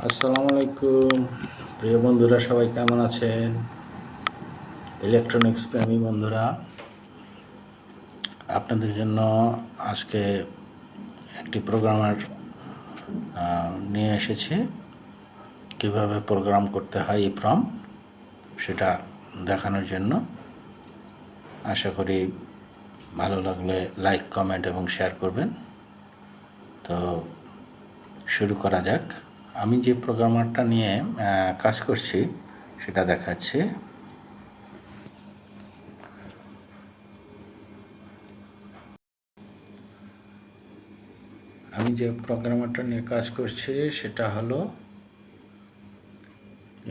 আসসালামু আলাইকুম প্রিয় বন্ধুরা, সবাই কেমন আছেন? ইলেকট্রনিক্স প্রেমী বন্ধুরা, আপনাদের জন্য আজকে একটি প্রোগ্রামার নিয়ে এসেছি। কিভাবে প্রোগ্রাম করতে হয় ইপ্রম সেটা দেখানোর জন্য। আশা করি ভালো লাগলে লাইক, কমেন্ট এবং শেয়ার করবেন। তো শুরু করা যাক। আমি যে প্রোগ্রামারটা নিয়ে কাজ করছি সেটা দেখাচ্ছি। আমি যে প্রোগ্রামারটা নিয়ে কাজ করছি সেটা হলো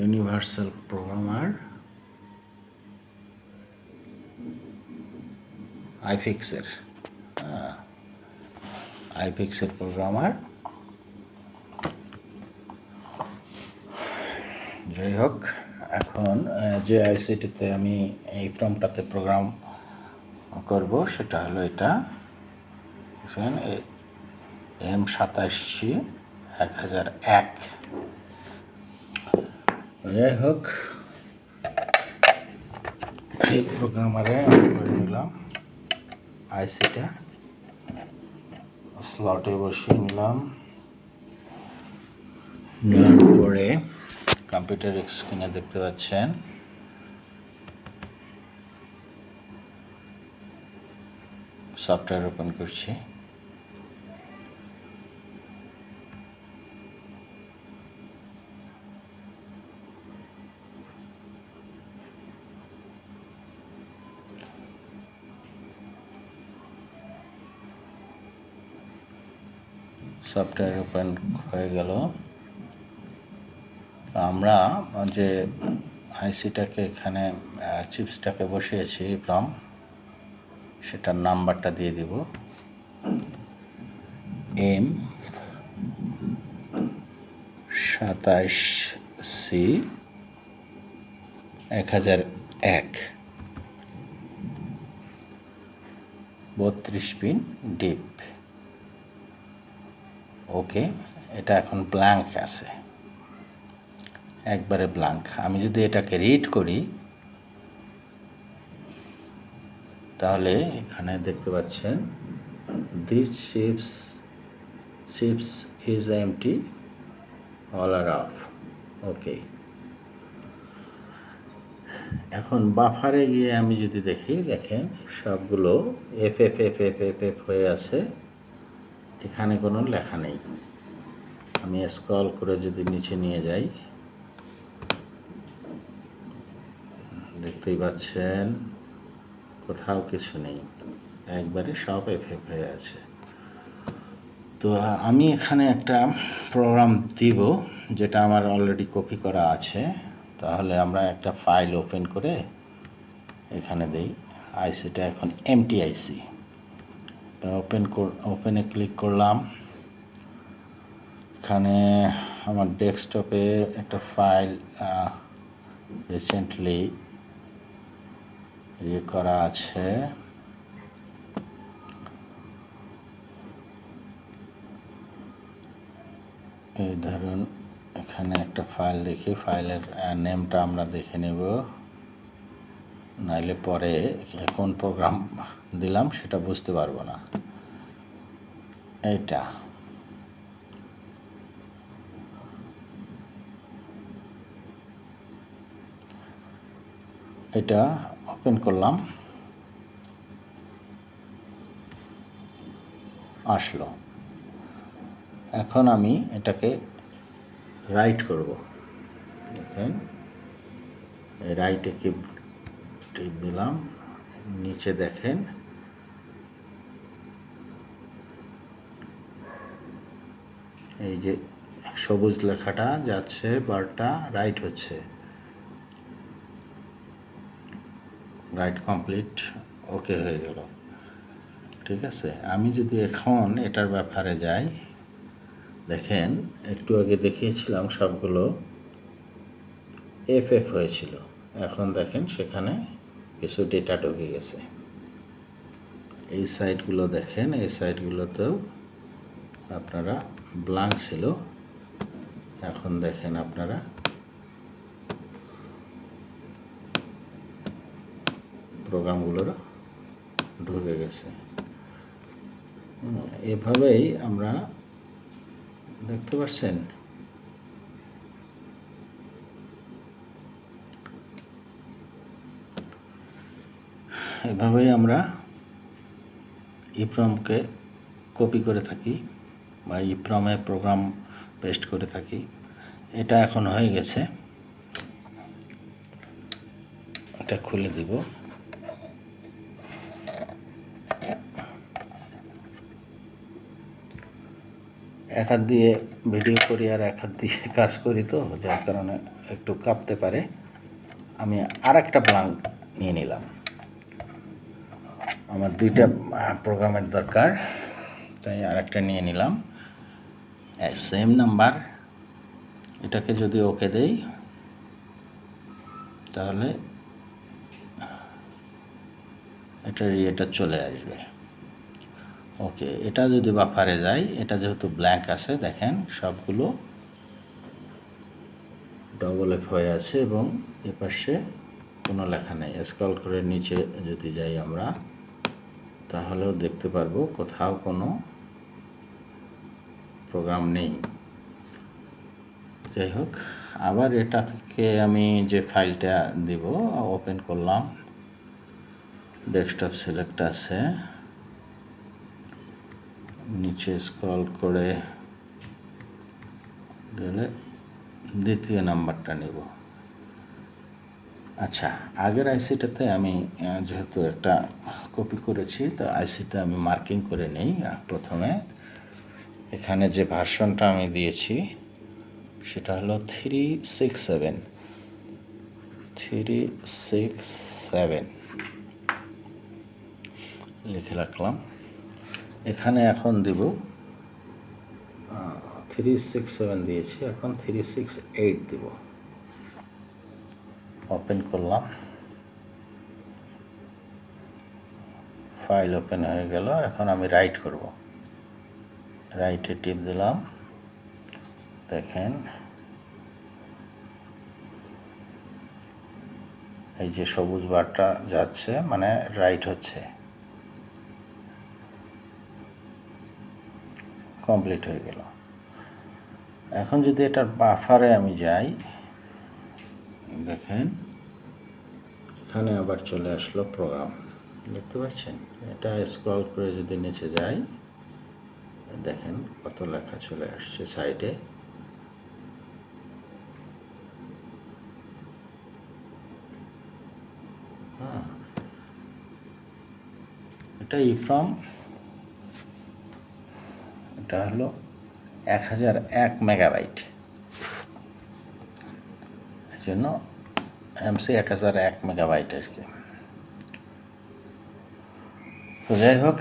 ইউনিভার্সাল প্রোগ্রামার আইফিক্সের প্রোগ্রামার। যাই হোক, এখন যে আইসিটিতে আমি এই প্রোগ্রামটাতে প্রোগ্রাম করব সেটা হলো এটা M87C1001। যাই হোক, এই প্রোগ্রামারে আমি করে নিলাম আইসিটা, স্লটে বসিয়ে নিলাম। নেওয়ার পরে কম্পিউটার স্ক্রিনে দেখতে পাচ্ছেন সফটওয়্যার ওপেন করছি। সফটওয়্যার ওপেন হয়ে গেল। আমরা যে আইসিটাকে এখানে চিপসটাকে বসিয়েছি ফ্রম, সেটার নাম্বারটা দিয়ে দিব M87C1001, 32 পিন ডিপ। ওকে, এটা এখন ব্ল্যাঙ্ক আছে, একবারে ব্ল্যাঙ্ক। আমি যদি এটাকে রিড করি তাহলে এখানে দেখতে পাচ্ছেন this chips is empty, all are off. Okay, এখন বাফারে গিয়ে আমি যদি দেখি, দেখেন সবগুলো F F F F F F হয়ে আছে, এখানে কোনো লেখা নেই। আমি স্ক্রল করে যদি নিচে নিয়ে যাই, দেখতেই পাচ্ছেন কোথাও কিছু নেই, একবারে সব এফ এফ হয়ে আছে। তো আমি এখানে একটা প্রোগ্রাম দিব যেটা আমার অলরেডি কপি করা আছে। তাহলে আমরা একটা ফাইল ওপেন করে এখানে দেই। আইসিটা এখন এমটি আইসি। তো ওপেনে ক্লিক করলাম। এখানে আমার ডেস্কটপে একটা ফাইল রিসেন্টলি করা আছে। এই ধরুন, এখানে একটা ফাইল দেখি, ফাইলের নেমটা আমরা দেখে নেব, নাইলে পরে কোন প্রোগ্রাম দিলাম সেটা বুঝতে পারবো না। এটা ওপেন করলাম, আসলো। এখন আমি এটাকে রাইট করব। দেখেন, রাইটে টিপ দিলাম, নিচে দেখেন এই যে সবুজ লেখাটা যাচ্ছে, বারটা রাইট হচ্ছে, রাইট কমপ্লিট, ওকে হয়ে গেল। ঠিক আছে, আমি যদি এখন এটার ব্যাপারে যাই, দেখেন একটু আগে দেখিয়েছিলাম সবগুলো এফ এফ হয়েছিল, এখন দেখেন সেখানে কিছু ডেটা ঢুকে গেছে। এই সাইটগুলো দেখেন, এই সাইটগুলোতেও আপনারা ব্ল্যাঙ্ক ছিল, এখন দেখেন আপনারা প্রোগ্রামগুলোরও ঢুকে গেছে। এভাবেই আমরা দেখতে পাচ্ছেন এভাবেই আমরা ইপ্রমকে কপি করে থাকি বা ইপ্রমে প্রোগ্রাম পেস্ট করে থাকি। এটা এখন হয়ে গেছে, এটা খুলে দিব। এক হাত দিয়ে ভিডিও করি আর এক হাত দিয়ে কাজ করি, তো যার কারণে একটু কাঁপতে পারে। আমি আর একটা ব্ল্যাঙ্ক নিয়ে নিলাম, আমার দুইটা প্রোগ্রামের দরকার, তাই আর একটা নিয়ে নিলাম। সেম নাম্বার, এটাকে যদি ওকে দেই তাহলে এটা চলে আসবে। ওকে, এটা যদি বাফারে যায়, এটা যেহেতু ব্ল্যাঙ্ক আছে, দেখেন সবগুলো ডবল এফ হয়ে আছে এবং এপাশে কোনো লেখা নেই। স্ক্রল করে নিচে যদি যাই আমরা, তাহলেও দেখতে পারবো কোথাও কোনো প্রোগ্রাম নেই। যাই হোক, আবার এটা থেকে আমি যে ফাইলটা দিব, ওপেন করলাম, ডেস্কটপ সিলেক্ট আছে, নিচে স্ক্রল করে গেলে দ্বিতীয় নাম্বারটা নেব। আচ্ছা, আগের আইসিটাতে আমি যেহেতু একটা কপি করেছি, তো আইসিটা আমি মার্কিং করে নেই। প্রথমে এখানে যে ভার্সনটা আমি দিয়েছি সেটা হলো 367 লিখে রাখলাম। এখানে এখন দিব 367 দিয়েছি, এখন 368 দিব। ওপেন করলাম, ফাইল ওপেন হয়ে গেল। এখন আমি রাইট করব, রাইটে টিপ দিলাম। দেখেন এই যে সবুজ বারটা যাচ্ছে, মানে রাইট হচ্ছে, কমপ্লিট হয়ে গেল। এখন যদি এটার বাফারে আমি যাই, দেখেন এখানে আবার চলে আসলো প্রোগ্রাম, দেখতে পাচ্ছেন? এটা স্ক্রল করে যদি নিচে যাই, দেখেন কত লেখা চলে আসছে সাইডে। এটা ইফ্রম, এটা হলো 1001 মেগাবাইট, এই জন্য এমসি 1001 মেগাবাইট আর কি। তো যাই হোক,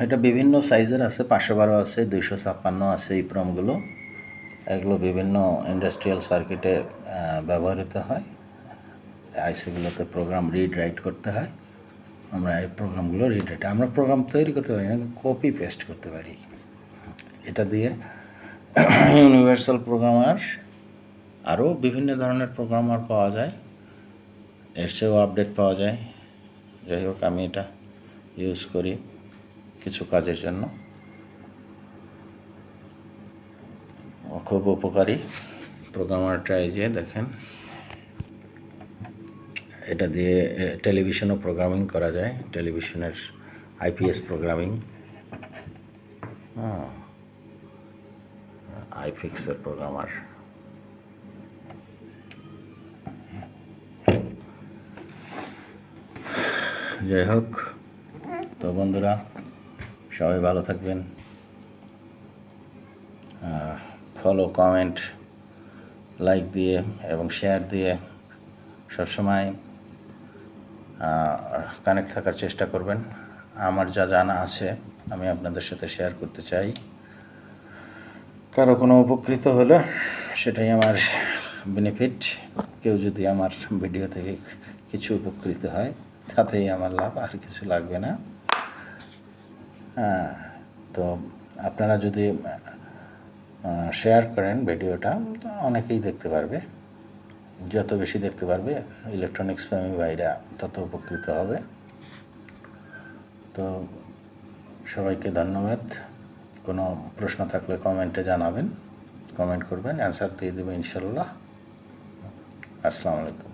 এটা বিভিন্ন সাইজের আছে, 512 আছে, 256 আছে ইপ্রমগুলো। এগুলো বিভিন্ন ইন্ডাস্ট্রিয়াল সার্কিটে ব্যবহৃত হয়। আইসিগুলোতে প্রোগ্রাম রিড রাইট করতে হয়। আমরা এই প্রোগ্রামগুলো রিড রাইট, আমরা প্রোগ্রাম তৈরি করতে পারি না, কপি পেস্ট করতে পারি। এটা দিয়ে ইউনিভার্সাল প্রোগ্রামার, আরও বিভিন্ন ধরনের প্রোগ্রামার পাওয়া যায়, এর চেয়েও আপডেট পাওয়া যায়। যাই হোক, আমি এটা ইউজ করি কিছু কাজের জন্য, খুব উপকারী প্রোগ্রামারটা। এই যে দেখেন, এটা দিয়ে টেলিভিশনও প্রোগ্রামিং করা যায়, টেলিভিশনের আইপিএস প্রোগ্রামিং, আইফিক্সের প্রোগ্রামার। যাই হোক, তো বন্ধুরা সবাই ভালো থাকবেন, ফলো, কমেন্ট, লাইক দিয়ে এবং শেয়ার দিয়ে সবসময় কানেক্ট থাকার চেষ্টা করবেন। আমার যা জানা আছে আমি আপনাদের সাথে শেয়ার করতে চাই। কারো কোনো উপকৃত হলে সেটাই আমার বেনিফিট। কেউ যদি আমার ভিডিও থেকে কিছু উপকৃত হয়, তাতেই আমার লাভ, আর কিছু লাগবে না। তো আপনারা যদি শেয়ার করেন ভিডিওটা, অনেকেই দেখতে পারবে। যত বেশি দেখতে পারবে ইলেকট্রনিক্স প্রেমী ভাইরা তত উপকৃত হবে। তো সবাইকে ধন্যবাদ। কোনো প্রশ্ন থাকলে কমেন্টে জানাবেন, কমেন্ট করবেন, অ্যান্সার দিয়ে দেবো ইনশাল্লাহ। আসসালামু আলাইকুম।